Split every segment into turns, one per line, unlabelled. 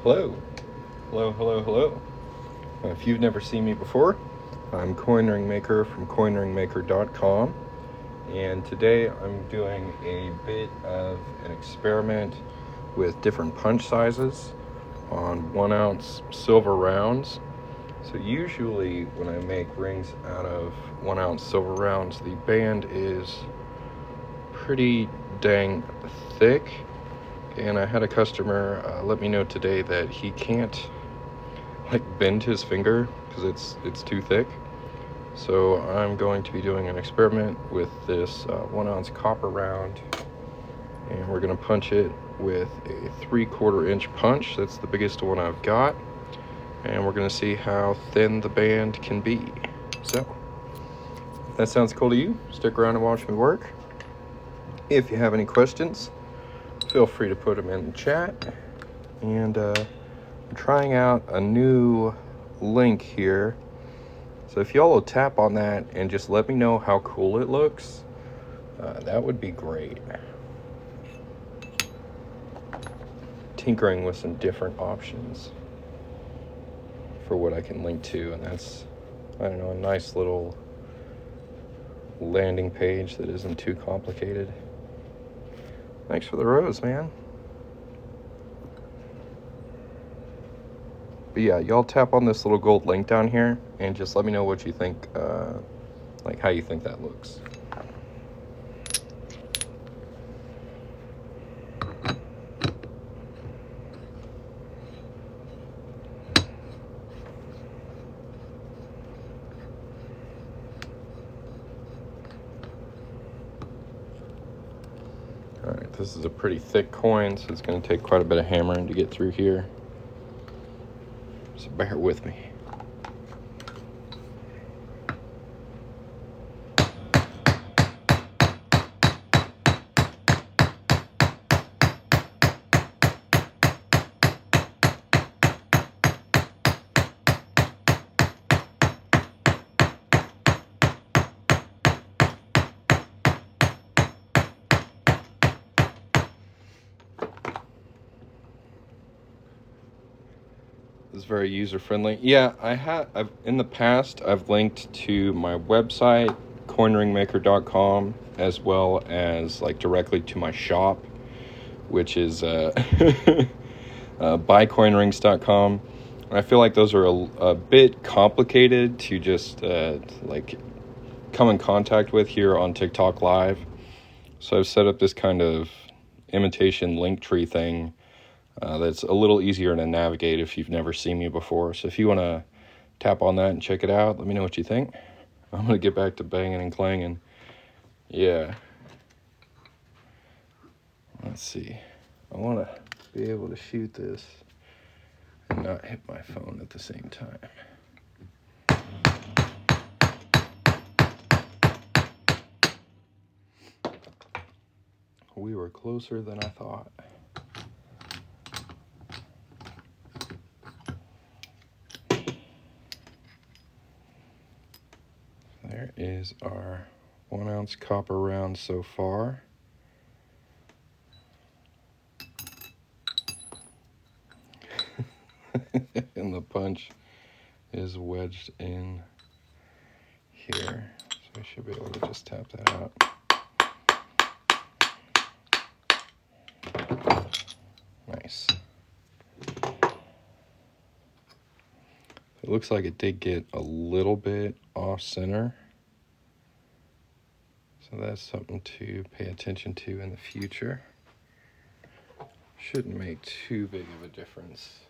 Hello. Hello, hello, hello. If you've never seen me before, I'm Coin Ring Maker from coinringmaker.com, and today I'm doing a bit of an experiment with different punch sizes on 1 ounce silver rounds. So usually when I make rings out of 1 ounce silver rounds, the band is pretty dang thick. And I had a customer let me know today that he can't bend his finger because it's too thick. So I'm going to be doing an experiment with this 1 ounce copper round, and we're going to punch it with a 3/4 inch punch. That's the biggest one I've got, and we're going to see how thin the band can be. So if that sounds cool to you, stick around and watch me work. If you have any questions, feel free to put them in the chat. And I'm trying out a new link here. So if y'all will tap on that and just let me know how cool it looks, that would be great. Tinkering with some different options for what I can link to, and that's, I don't know, a nice little landing page that isn't too complicated. Thanks for the rose, man. But yeah, y'all tap on this little gold link down here and just let me know what you think, how you think that looks. Alright, this is a pretty thick coin, so it's going to take quite a bit of hammering to get through here. So bear with me. Is very user-friendly. Yeah, I've in the past I've linked to my website, coinringmaker.com, as well as directly to my shop, which is buycoinrings.com. I feel like those are a bit complicated to just come in contact with here on TikTok Live. So I've set up this kind of imitation link tree thing that's a little easier to navigate if you've never seen me before. So if you want to tap on that and check it out, let me know what you think. I'm going to get back to banging and clanging. Yeah. Let's see. I want to be able to shoot this and not hit my phone at the same time. We were closer than I thought. There is our 1 ounce copper round so far. And the punch is wedged in here. So I should be able to just tap that out. Nice. It looks like it did get a little bit off center. So that's something to pay attention to in the future. Shouldn't make too big of a difference,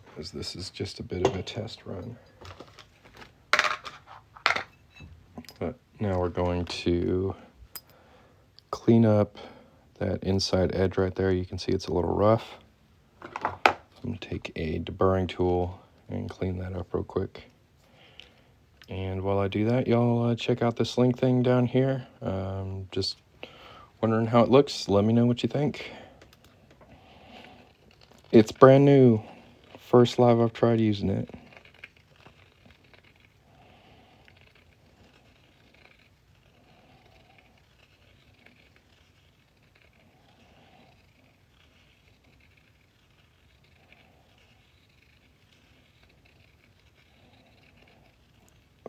because this is just a bit of a test run. But now we're going to clean up that inside edge right there. You can see it's a little rough. I'm going to take a deburring tool and clean that up real quick. And while I do that, y'all check out this link thing down here. Just wondering how it looks. Let me know what you think. It's brand new. First live I've tried using it.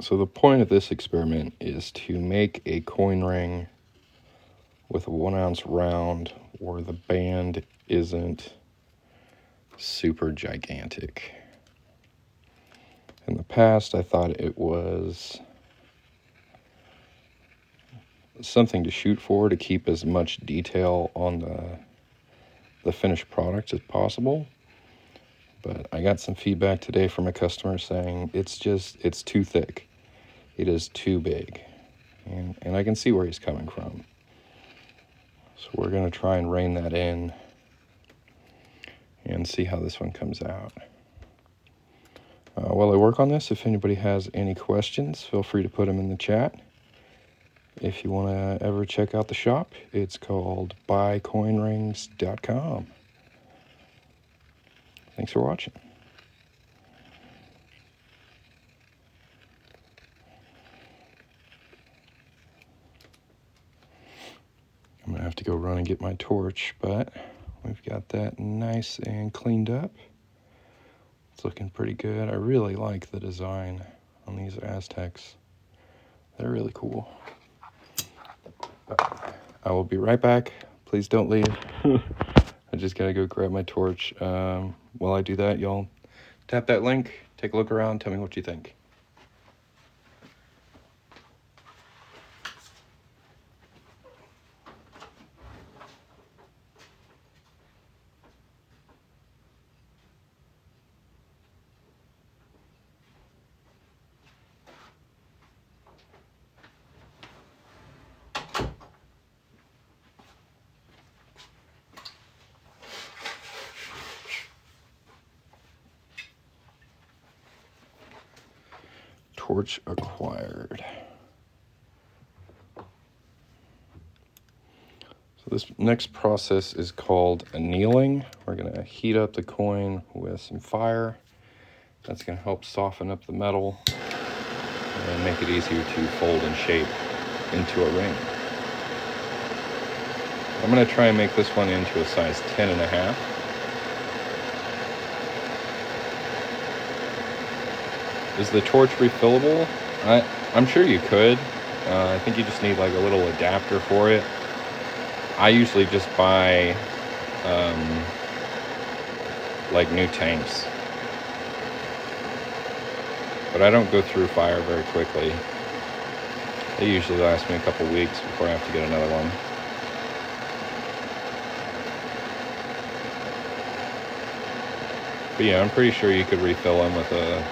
So the point of this experiment is to make a coin ring with a 1 ounce round where the band isn't super gigantic. In the past, I thought it was something to shoot for, to keep as much detail on the finished product as possible. But I got some feedback today from a customer saying it's too thick. It is too big. And I can see where he's coming from. So we're going to try and rein that in and see how this one comes out. While I work on this, if anybody has any questions, feel free to put them in the chat. If you want to ever check out the shop, it's called buycoinrings.com. Thanks for watching. I'm going to have to go run and get my torch, but we've got that nice and cleaned up. It's looking pretty good. I really like the design on these Aztecs. They're really cool. I will be right back. Please don't leave. I just got to go grab my torch. While I do that, y'all tap that link, take a look around, tell me what you think. Torch acquired. So this next process is called annealing. We're going to heat up the coin with some fire. That's going to help soften up the metal and make it easier to fold and shape into a ring. I'm going to try and make this one into a size 10.5. Is the torch refillable? I'm sure you could. I think you just need like a little adapter for it. I usually just buy like new tanks. But I don't go through fire very quickly. They usually last me a couple weeks before I have to get another one. But yeah, I'm pretty sure you could refill them with a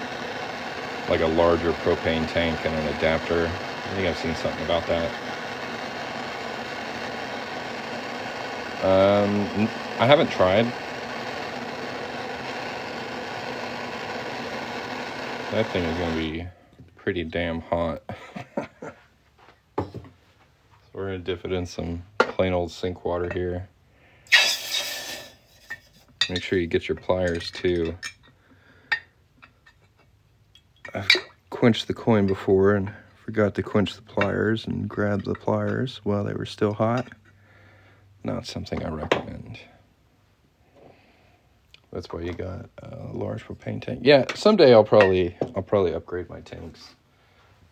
larger propane tank and an adapter. I think I've seen something about that. I haven't tried. That thing is going to be pretty damn hot. So we're going to dip it in some plain old sink water here. Make sure you get your pliers too. I've quenched the coin before and forgot to quench the pliers and grab the pliers while they were still hot. Not something I recommend. That's why you got a large propane tank. Yeah, someday I'll probably upgrade my tanks.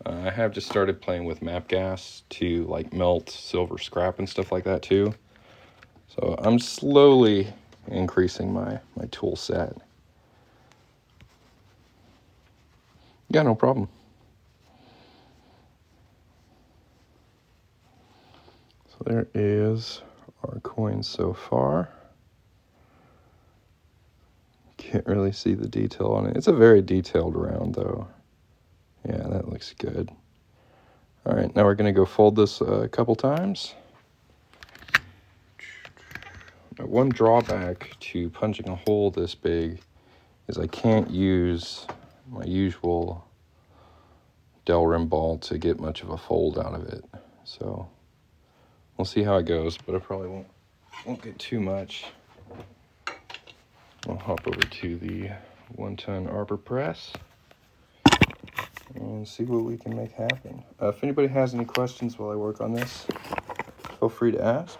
I have just started playing with map gas to like melt silver scrap and stuff like that too. So I'm slowly increasing my tool set. Yeah, no problem. So there is our coin so far. Can't really see the detail on it. It's a very detailed round though. Yeah, that looks good. All right, now we're going to go fold this a couple times. Now, one drawback to punching a hole this big is I can't use my usual Delrin ball to get much of a fold out of it. So we'll see how it goes, but I probably won't get too much. I'll hop over to the 1-ton arbor press and see what we can make happen. If anybody has any questions while I work on this, feel free to ask.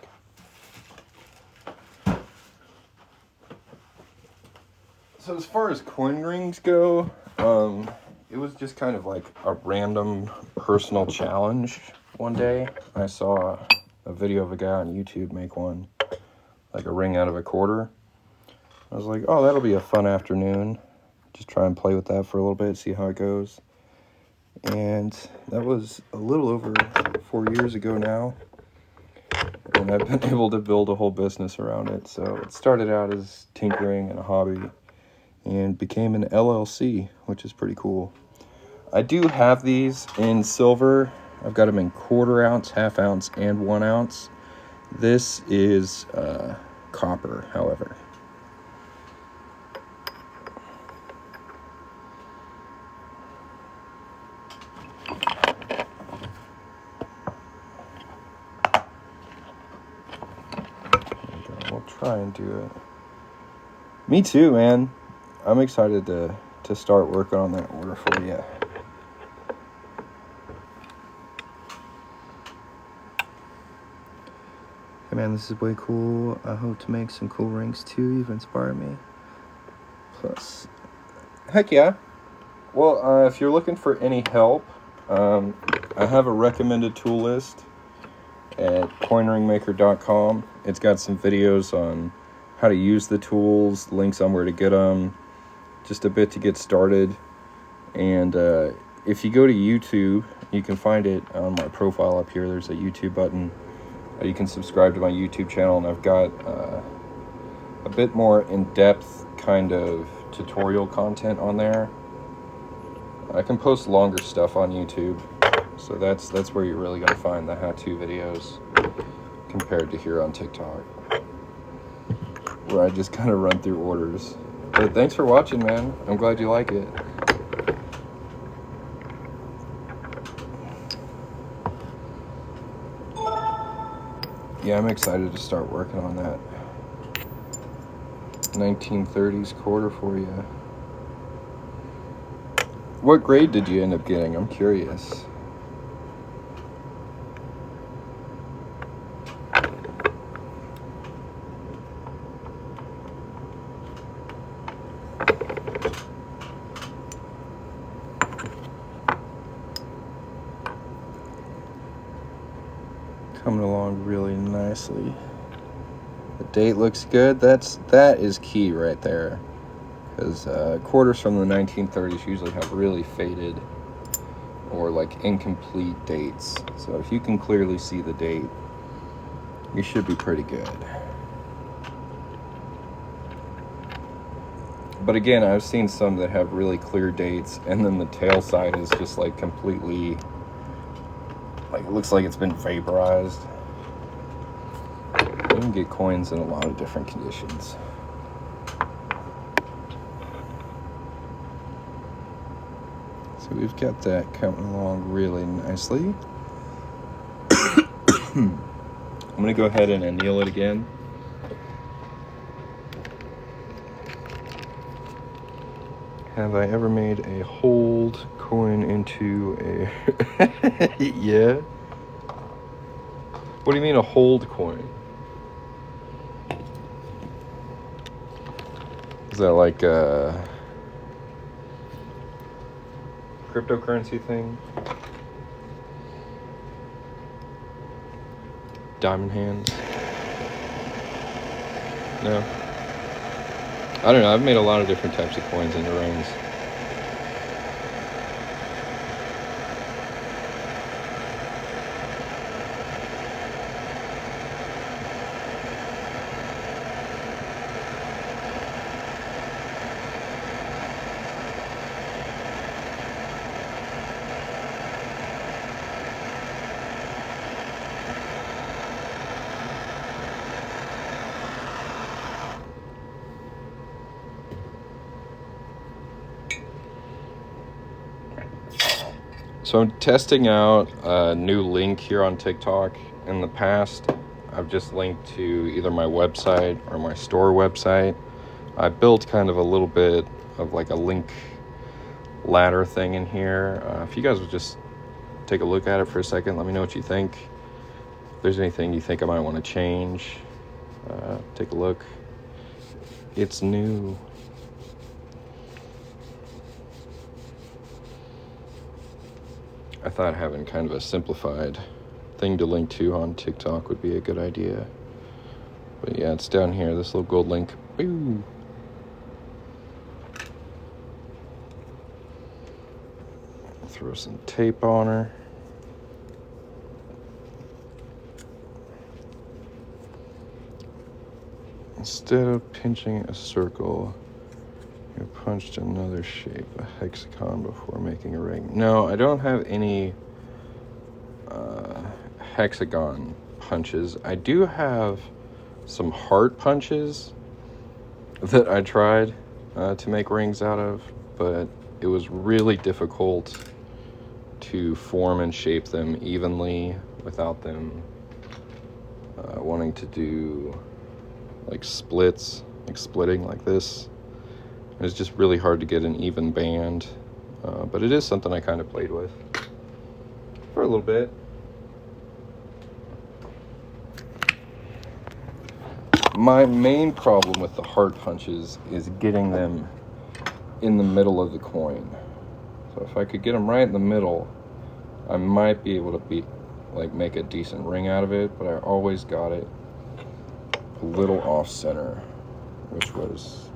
So as far as coin rings go, it was just kind of like a random personal challenge one day. I saw a video of a guy on YouTube make one, like a ring out of a quarter. I was like, oh, that'll be a fun afternoon. Just try and play with that for a little bit, see how it goes. And that was a little over 4 years ago now. And I've been able to build a whole business around it. So it started out as tinkering and a hobby and became an LLC, which is pretty cool. I do have these in silver. I've got them in 1/4 ounce, 1/2 ounce, and 1 ounce. This is copper, however. We'll try and do it. Me too, man. I'm excited to start working on that order for you. Hey man, this is way cool. I hope to make some cool rings too. You've inspired me. Plus, heck yeah. Well, if you're looking for any help, I have a recommended tool list at coinringmaker.com. It's got some videos on how to use the tools, links on where to get them, just a bit to get started. And if you go to YouTube, you can find it on my profile up here. There's a YouTube button. You can subscribe to my YouTube channel, and I've got a bit more in-depth kind of tutorial content on there. I can post longer stuff on YouTube, so that's where you're really going to find the how-to videos compared to here on TikTok, where I just kind of run through orders. But thanks for watching, man. I'm glad you like it. Yeah, I'm excited to start working on that 1930s quarter for you. What grade did you end up getting? I'm curious. Coming along really nicely. The date looks good. That is key right there, because quarters from the 1930s usually have really faded or like incomplete dates. So if you can clearly see the date, you should be pretty good. But again, I've seen some that have really clear dates, and then the tail side is just like completely, like it looks like it's been vaporized. You can get coins in a lot of different conditions. So we've got that coming along really nicely. I'm going to go ahead and anneal it again. Have I ever made a hold coin into a... Yeah? What do you mean a hold coin? Is that like a cryptocurrency thing? Diamond hands? No? I don't know. I've made a lot of different types of coins into rings. So I'm testing out a new link here on TikTok. In the past, I've just linked to either my website or my store website. I built kind of a little bit of like a link ladder thing in here. If you guys would just take a look at it for a second, let me know what you think. If there's anything you think I might want to change, take a look. It's new. I thought having kind of a simplified thing to link to on TikTok would be a good idea. But yeah, it's down here, this little gold link. Boo! Throw some tape on her. Instead of pinching a circle, you punched another shape, a hexagon, before making a ring. No, I don't have any hexagon punches. I do have some heart punches that I tried to make rings out of, but it was really difficult to form and shape them evenly without them wanting to do like splits, like splitting like this. It's just really hard to get an even band, but it is something I kind of played with for a little bit. My main problem with the heart punches is getting them in the middle of the coin. So if I could get them right in the middle, I might be able to make a decent ring out of it, but I always got it a little off center, which was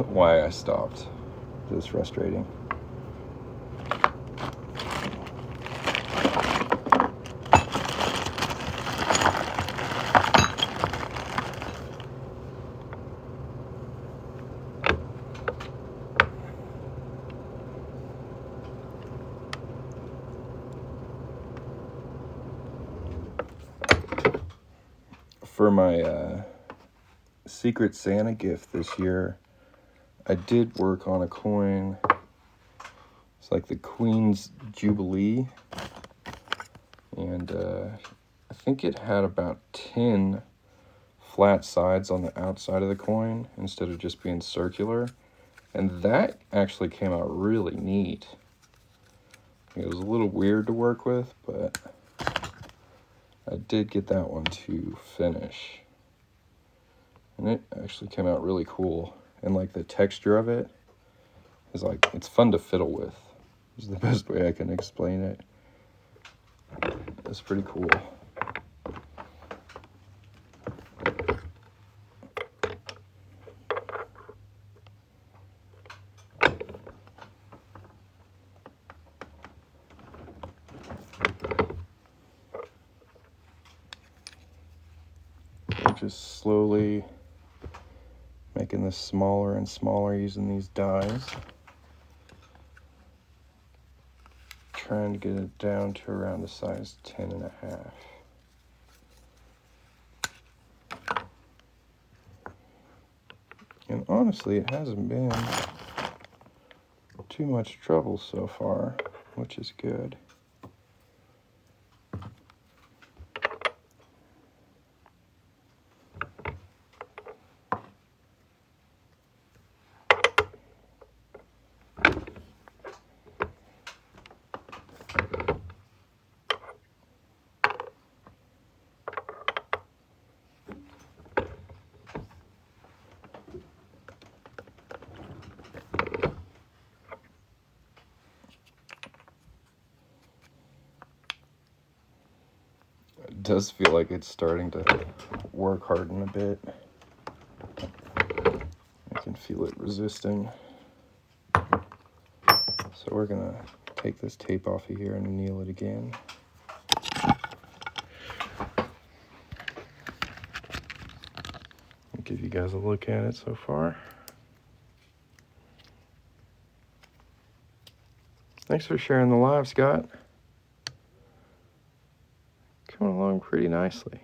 why I stopped. It was frustrating. For my Secret Santa gift this year, I did work on a coin. It's like the Queen's Jubilee, and I think it had about 10 flat sides on the outside of the coin instead of just being circular, and that actually came out really neat. It was a little weird to work with, but I did get that one to finish, and it actually came out really cool. And like the texture of it is like, it's fun to fiddle with, is the best way I can explain it. It's pretty cool. Just slowly making this smaller and smaller using these dies. Trying to get it down to around a size 10.5. And honestly, it hasn't been too much trouble so far, which is good. It does feel like it's starting to work harden a bit. I can feel it resisting. So we're gonna take this tape off of here and anneal it again. I'll give you guys a look at it so far. Thanks for sharing the live, Scott. Coming along pretty nicely.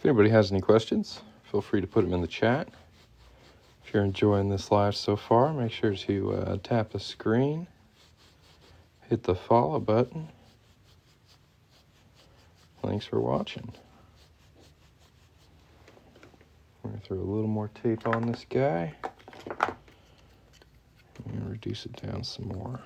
If anybody has any questions, feel free to put them in the chat. If you're enjoying this live so far, make sure to tap the screen, hit the follow button. Thanks for watching. I'm going to throw a little more tape on this guy and reduce it down some more.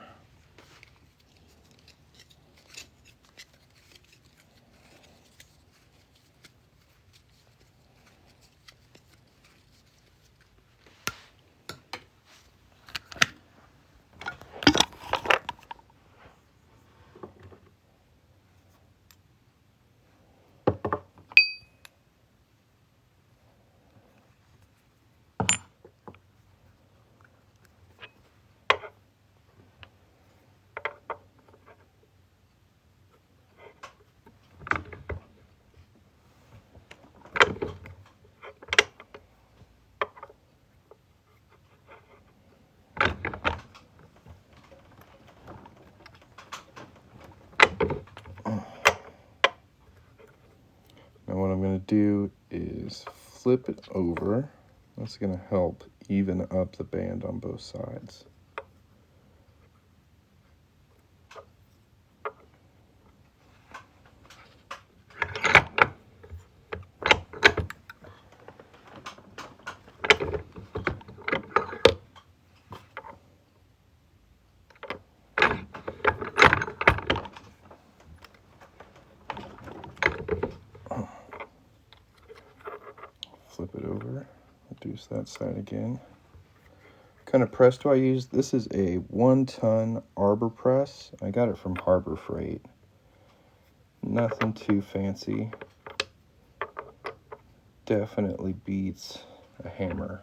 Now what I'm going to do is flip it over. That's going to help even up the band on both sides. Flip it over, reduce that side again. What kind of press do I use? This is a 1-ton arbor press. I got it from Harbor Freight. Nothing too fancy. Definitely beats a hammer.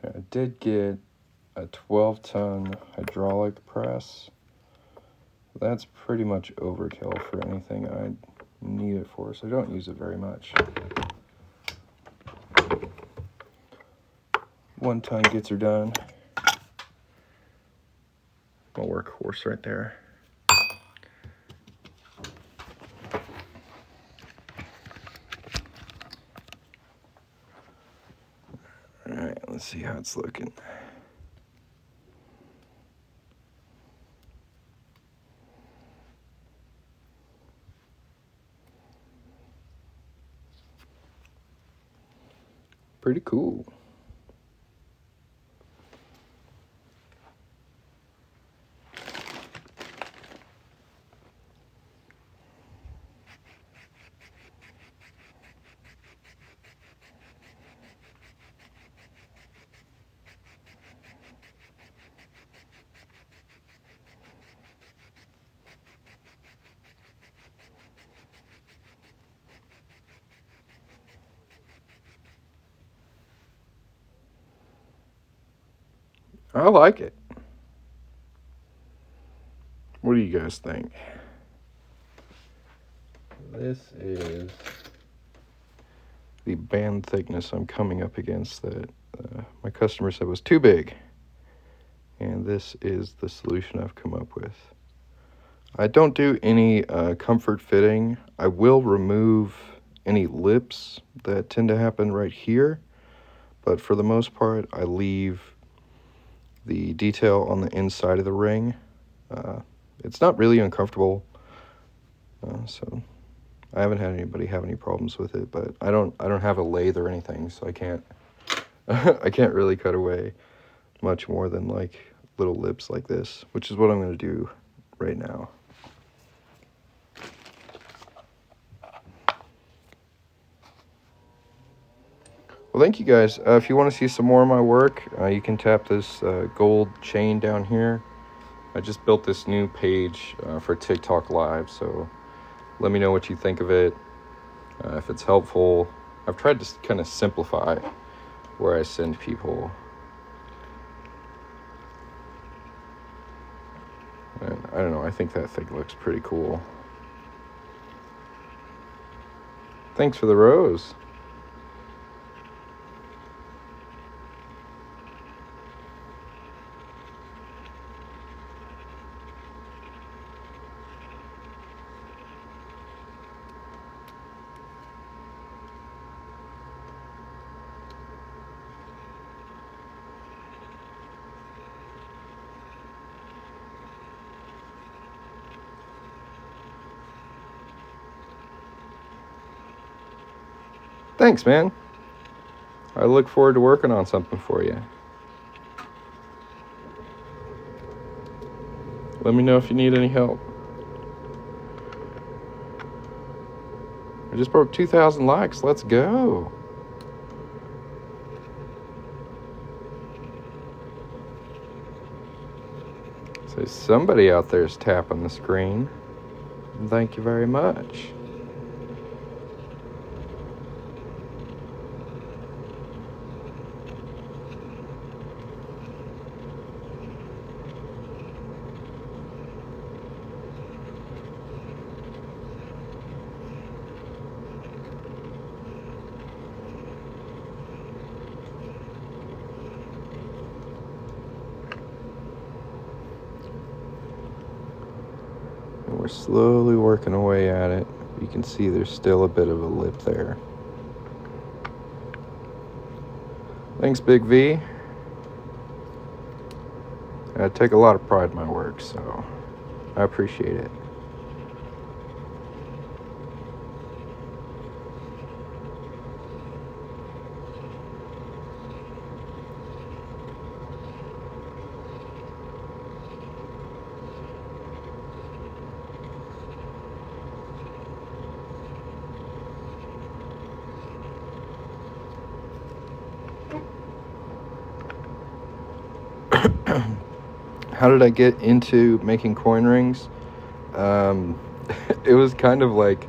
I did get a 12-ton hydraulic press. That's pretty much overkill for anything I need it for, so I don't use it very much. 1 ton gets her done. My workhorse right there. Alright, let's see how it's looking. Pretty cool. I like it. What do you guys think? This is the band thickness I'm coming up against that my customer said was too big. And this is the solution I've come up with. I don't do any comfort fitting. I will remove any lips that tend to happen right here. But for the most part, I leave the detail on the inside of the ring. It's not really uncomfortable, so I haven't had anybody have any problems with it. But I don't have a lathe or anything, so I can't I can't really cut away much more than like little lips like this, which is what I'm going to do right now. Well, thank you guys. If you want to see some more of my work, you can tap this gold chain down here. I just built this new page for TikTok Live, so let me know what you think of it, if it's helpful. I've tried to kind of simplify where I send people. And I don't know, I think that thing looks pretty cool. Thanks for the rose. Thanks, man. I look forward to working on something for you. Let me know if you need any help. I just broke 2,000 likes. Let's go. So somebody out there is tapping the screen. Thank you very much. And we're slowly working away at it. You can see there's still a bit of a lip there. Thanks, Big V. I take a lot of pride in my work, so I appreciate it. How did I get into making coin rings? It was kind of like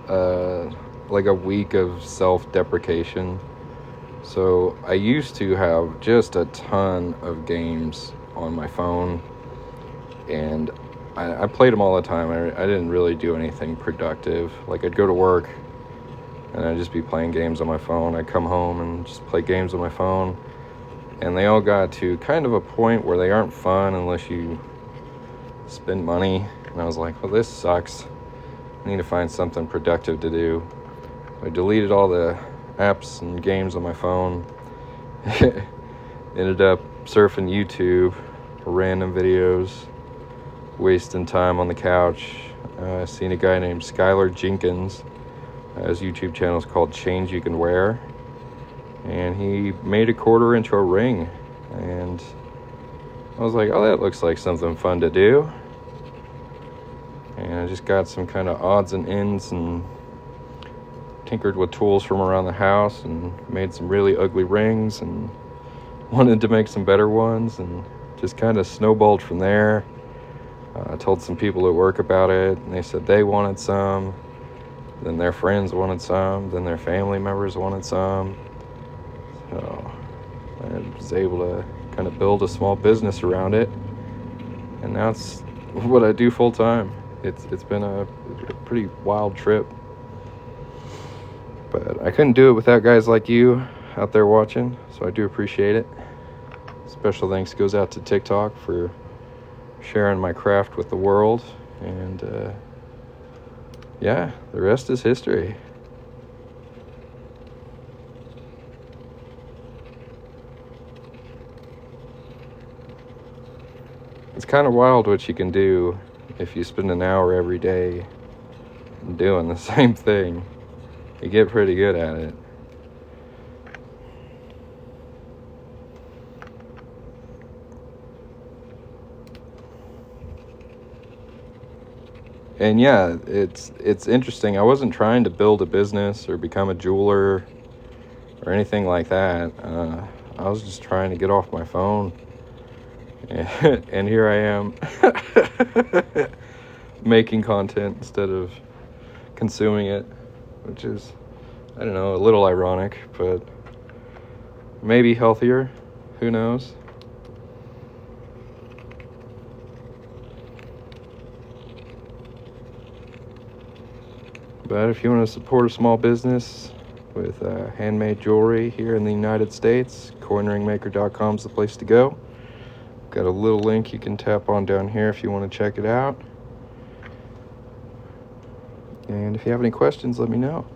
a week of self-deprecation. So I used to have just a ton of games on my phone, and I played them all the time. I didn't really do anything productive. Like, I'd go to work and I'd just be playing games on my phone. I'd come home and just play games on my phone. And they all got to kind of a point where they aren't fun unless you spend money. And I was like, well, this sucks. I need to find something productive to do. I deleted all the apps and games on my phone. Ended up surfing YouTube, random videos, wasting time on the couch. Seen a guy named Skylar Jenkins. His YouTube channel is called Change You Can Wear. And he made a quarter into a ring, and I was like, oh, that looks like something fun to do. And I just got some kind of odds and ends and tinkered with tools from around the house and made some really ugly rings and wanted to make some better ones, and just kind of snowballed from there. I told some people at work about it, and they said they wanted some. Then their friends wanted some. Then their family members wanted some. So I was able to kind of build a small business around it, and now it's what I do full time. It's been a pretty wild trip, but I couldn't do it without guys like you out there watching, so I do appreciate it. Special thanks goes out to TikTok for sharing my craft with the world, and yeah, the rest is history. It's kind of wild what you can do if you spend an hour every day doing the same thing. You get pretty good at it. And yeah, it's interesting. I wasn't trying to build a business or become a jeweler or anything like that. I was just trying to get off my phone. And here I am making content instead of consuming it, which is, I don't know, a little ironic, but maybe healthier. Who knows? But if you want to support a small business with handmade jewelry here in the United States, coinringmaker.com is the place to go. Got a little link you can tap on down here if you want to check it out. And if you have any questions, let me know.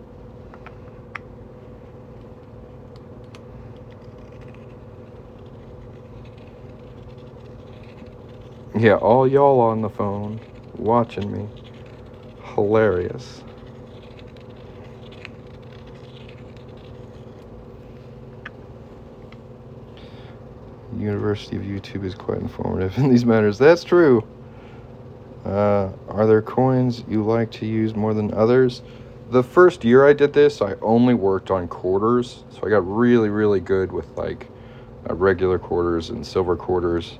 Yeah, all y'all on the phone watching me. Hilarious. University of YouTube is quite informative in these matters. That's true. Are there coins you like to use more than others? The first year I did this, I only worked on quarters, so I got really, really good with like regular quarters and silver quarters.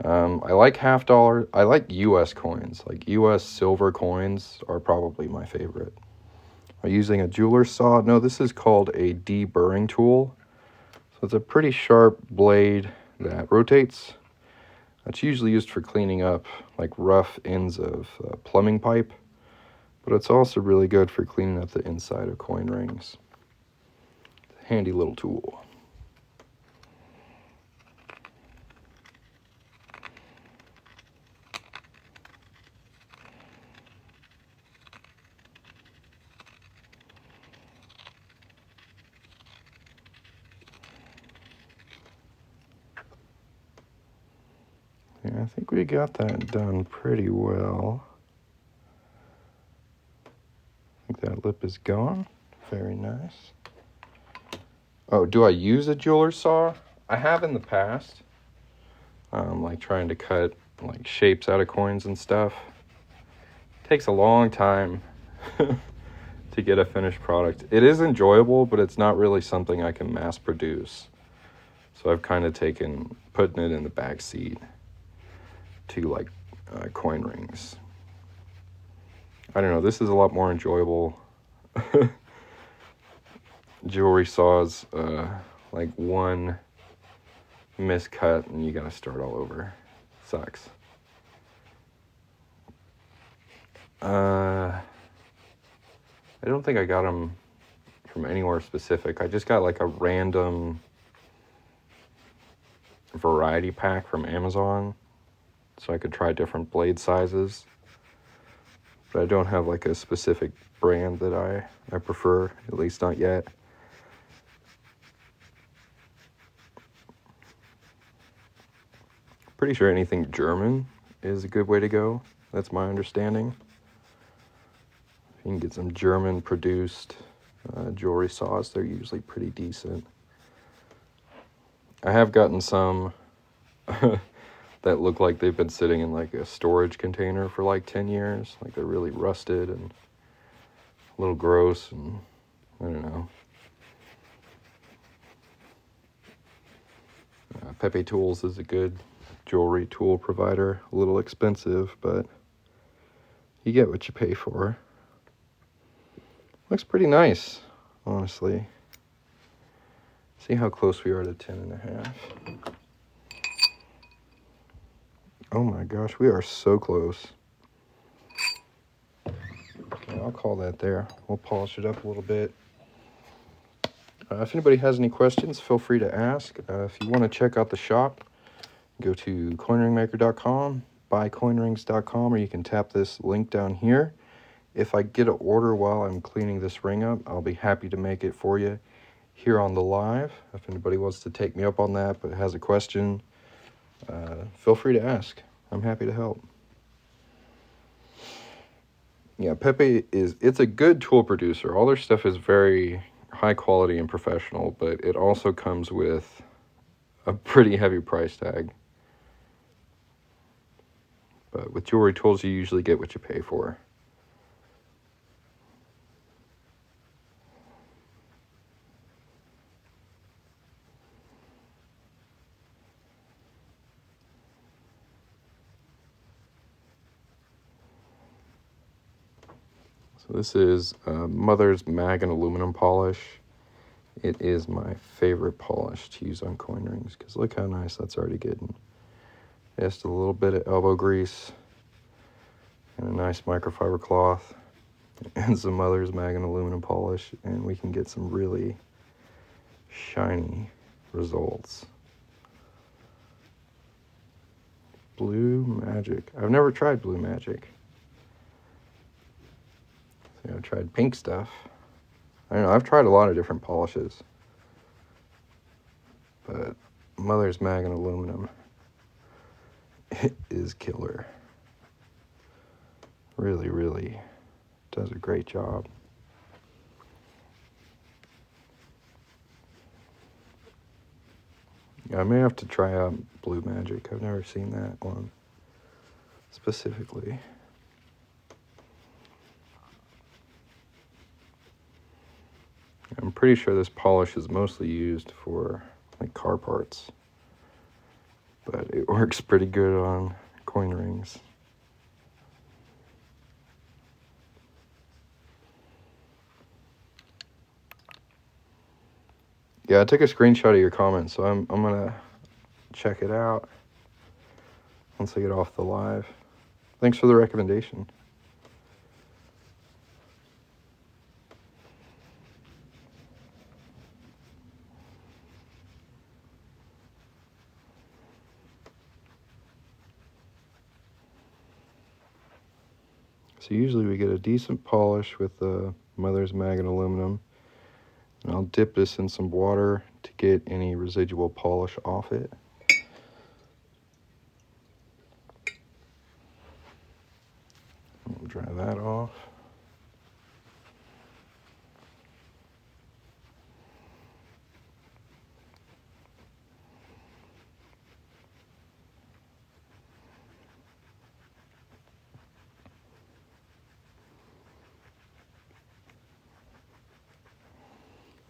I like half dollar. I like U.S. coins. Like U.S. silver coins are probably my favorite. I'm using a jeweler's saw. No, this is called a deburring tool. So it's a pretty sharp blade that rotates. It's usually used for cleaning up like rough ends of plumbing pipe, but it's also really good for cleaning up the inside of coin rings. Handy little tool. Yeah, I think we got that done pretty well. I think that lip is gone. Very nice. Oh, do I use a jeweler's saw? I have in the past. Like trying to cut like shapes out of coins and stuff. Takes a long time to get a finished product. It is enjoyable, but it's not really something I can mass produce. So I've kind of taken putting it in the back seat to like coin rings. I don't know, this is a lot more enjoyable. Jewelry saws, like one miscut and you gotta start all over. Sucks. I don't think I got them from anywhere specific. I just got like a random variety pack from Amazon so I could try different blade sizes. But I don't have like a specific brand that I prefer, at least not yet. Pretty sure anything German is a good way to go. That's my understanding. You can get some German produced jewelry saws. They're usually pretty decent. I have gotten some that look like they've been sitting in like a storage container for like 10 years. Like they're really rusted and a little gross, and I don't know. Pepe Tools is a good jewelry tool provider. A little expensive, but you get what you pay for. Looks pretty nice, honestly. See how close we are to 10.5. Oh my gosh, we are so close. Okay, I'll call that there. We'll polish it up a little bit. If anybody has any questions, feel free to ask. If you want to check out the shop, go to coinringmaker.com, buycoinrings.com, or you can tap this link down here. If I get an order while I'm cleaning this ring up, I'll be happy to make it for you here on the live. If anybody wants to take me up on that but has a question, feel free to ask. I'm happy to help. Yeah, Pepe it's a good tool producer. All their stuff is very high quality and professional, but it also comes with a pretty heavy price tag. But with jewelry tools, you usually get what you pay for. So this is Mother's Mag and Aluminum Polish. It is my favorite polish to use on coin rings, because look how nice that's already getting. Just a little bit of elbow grease and a nice microfiber cloth and some Mother's Mag and Aluminum Polish, and we can get some really shiny results. Blue Magic. I've never tried Blue Magic. I've tried pink stuff. I don't know, I've tried a lot of different polishes. But Mother's Mag and Aluminum, it is killer. Really, really does a great job. Yeah, I may have to try out Blue Magic. I've never seen that one specifically. I'm pretty sure this polish is mostly used for like car parts, but it works pretty good on coin rings. Yeah, I took a screenshot of your comment, so I'm gonna check it out once I get off the live. Thanks for the recommendation. So usually we get a decent polish with the Mother's Mag and aluminum. And I'll dip this in some water to get any residual polish off it. I'll dry that off.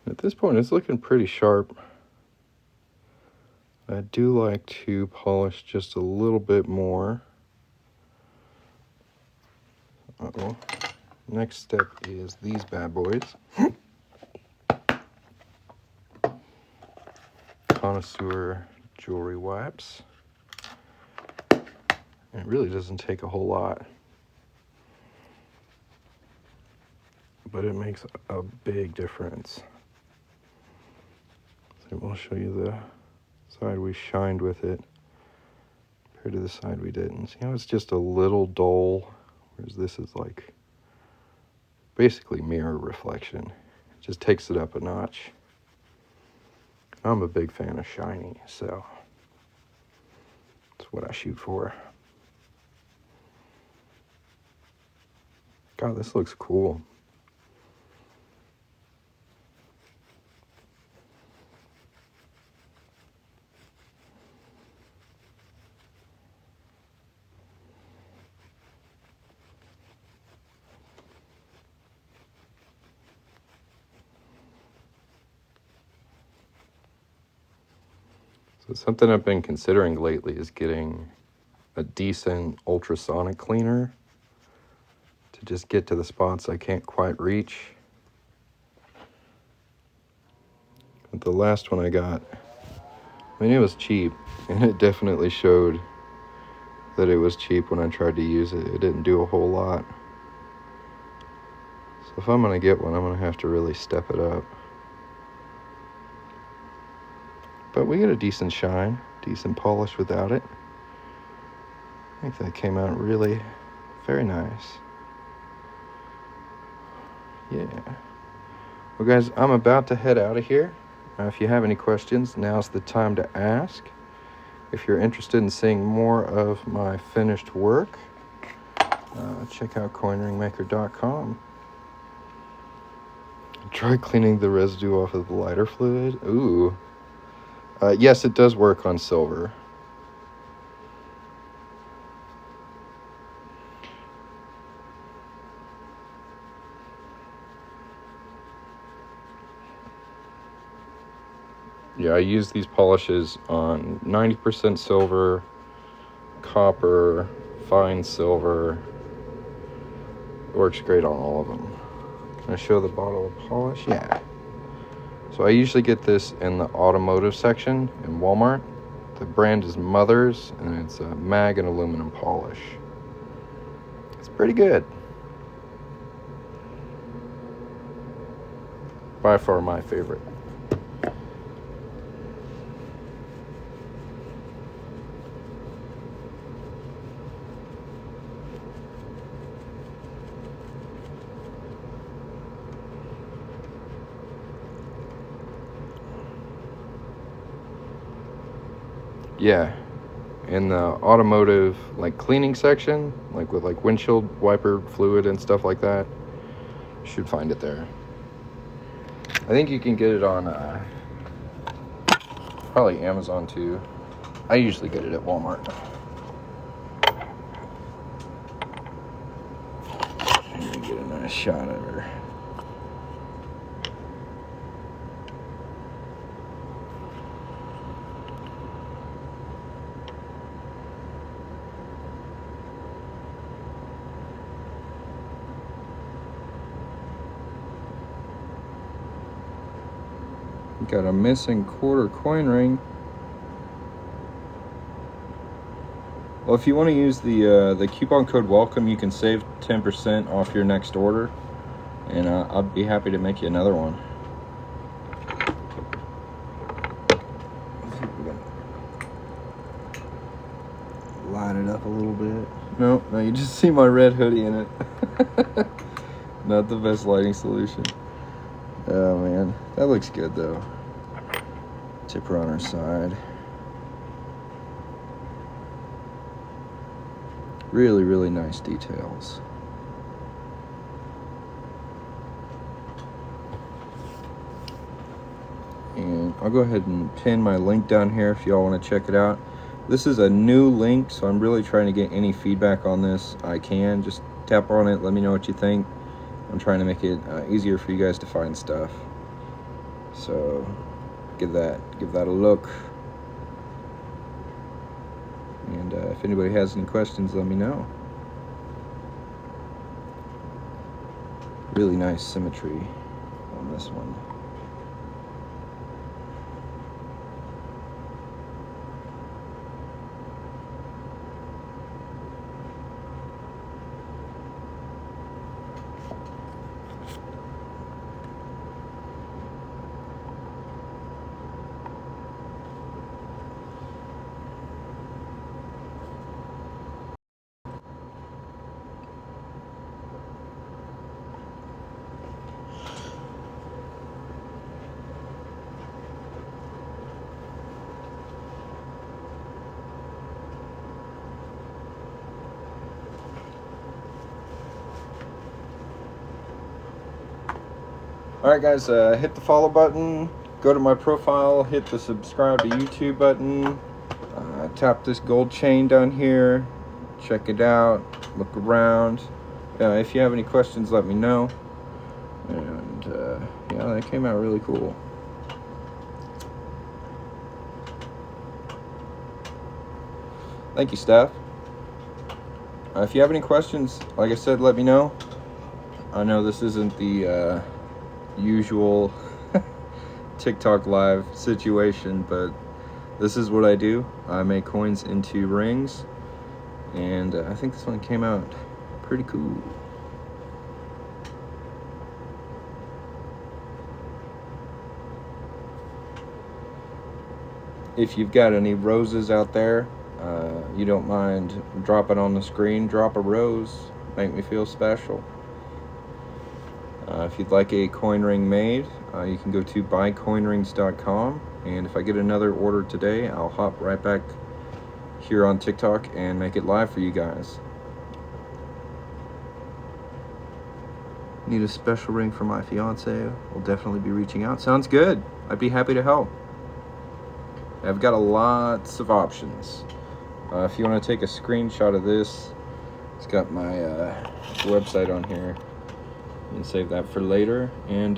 At this point, it's looking pretty sharp. I do like to polish just a little bit more. Uh-oh. Next step is these bad boys. Connoisseur jewelry wipes. And it really doesn't take a whole lot, but it makes a big difference. So we'll show you the side we shined with it compared to the side we didn't. See how it's just a little dull, whereas this is like basically mirror reflection. It just takes it up a notch. I'm a big fan of shiny, so that's what I shoot for. God, this looks cool. So something I've been considering lately is getting a decent ultrasonic cleaner to just get to the spots I can't quite reach. But the last one I got, I mean, it was cheap, and it definitely showed that it was cheap when I tried to use it. It didn't do a whole lot. So if I'm gonna get one, I'm gonna have to really step it up. But we get a decent shine, decent polish without it. I think that came out really very nice. Yeah. Well, guys, I'm about to head out of here. If you have any questions, now's the time to ask. If you're interested in seeing more of my finished work, check out coinringmaker.com. Try cleaning the residue off of the lighter fluid. Ooh. Yes, it does work on silver. Yeah, I use these polishes on 90% silver, copper, fine silver. It works great on all of them. Can I show the bottle of polish? Yeah. So I usually get this in the automotive section in Walmart. The brand is Mother's, and it's a mag and aluminum polish. It's pretty good. By far my favorite. Yeah, in the automotive like cleaning section, like with like windshield wiper fluid and stuff like that, you should find it there. I think you can get it on probably Amazon too. I usually get it at Walmart. Let me get a nice shot of her. Got a missing quarter coin ring. Well, if you want to use the coupon code WELCOME, you can save 10% off your next order, and I'll be happy to make you another one. Let's see if we can light it up a little bit. No, you just see my red hoodie in it. Not the best lighting solution. Oh man, that looks good though. Tipper on her side. Really, really nice details. And I'll go ahead and pin my link down here if y'all want to check it out. This is a new link, so I'm really trying to get any feedback on this I can. Just tap on it, let me know what you think. I'm trying to make it easier for you guys to find stuff. So give that a look. And if anybody has any questions, let me know. Really nice symmetry on this one. Alright guys, hit the follow button, go to my profile, hit the subscribe to YouTube button, tap this gold chain down here, check it out, look around. If you have any questions, let me know. And yeah, that came out really cool. Thank you, Steph. If you have any questions, like I said, let me know. I know this isn't the usual TikTok live situation, but this is what I do. I make coins into rings, and I think this one came out pretty cool. If you've got any roses out there, you don't mind dropping on the screen, drop a rose, make me feel special. If you'd like a coin ring made, you can go to buycoinrings.com, and if I get another order today, I'll hop right back here on TikTok and make it live for you guys. Need a special ring for my fiance? We'll definitely be reaching out. Sounds good. I'd be happy to help. I've got lots of options. If you want to take a screenshot of this, it's got my website on here. You can save that for later, and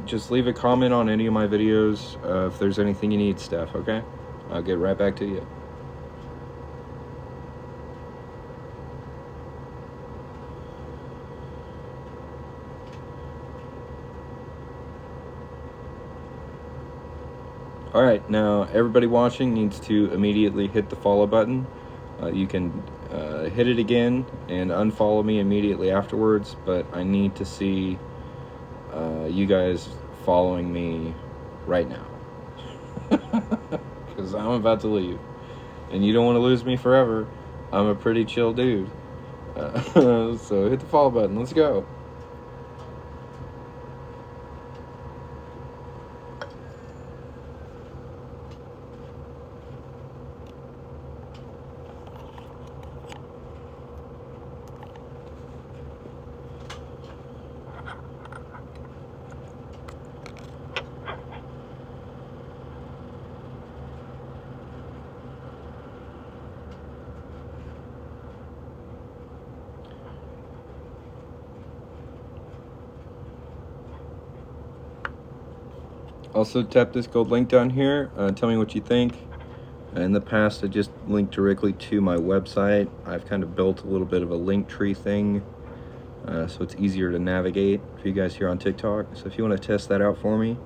just leave a comment on any of my videos if there's anything you need, Steph, okay? I'll get right back to you. Alright, now everybody watching needs to immediately hit the follow button. You can hit it again and unfollow me immediately afterwards, but I need to see you guys following me right now. Because I'm about to leave, and you don't want to lose me forever. I'm a pretty chill dude. So hit the follow button. Let's go. Also, tap this gold link down here. Tell me what you think. In the past, I just linked directly to my website. I've kind of built a little bit of a link tree thing, so it's easier to navigate for you guys here on TikTok. So if you want to test that out for me,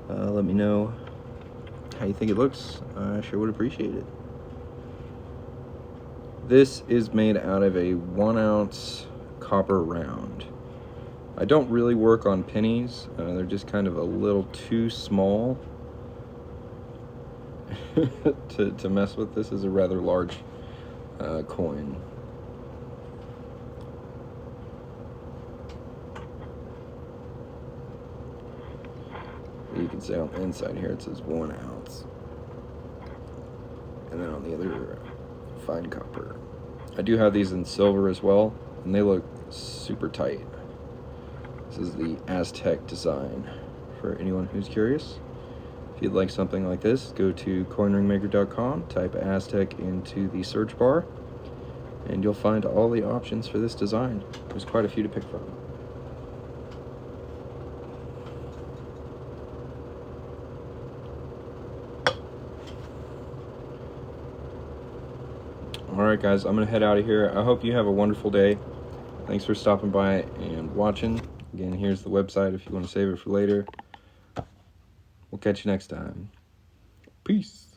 let me know how you think it looks. I sure would appreciate it. This is made out of a 1 ounce copper round. I don't really work on pennies. They're just kind of a little too small to mess with. This is a rather large coin. You can see on the inside here it says 1 ounce. And then on the other, fine copper. I do have these in silver as well, and they look super tight. This is the Aztec design for anyone who's curious. If you'd like something like this, go to coinringmaker.com, type Aztec into the search bar, and you'll find all the options for this design. There's quite a few to pick from. Alright guys, I'm going to head out of here. I hope you have a wonderful day. Thanks for stopping by and watching. Again, here's the website if you want to save it for later. We'll catch you next time. Peace.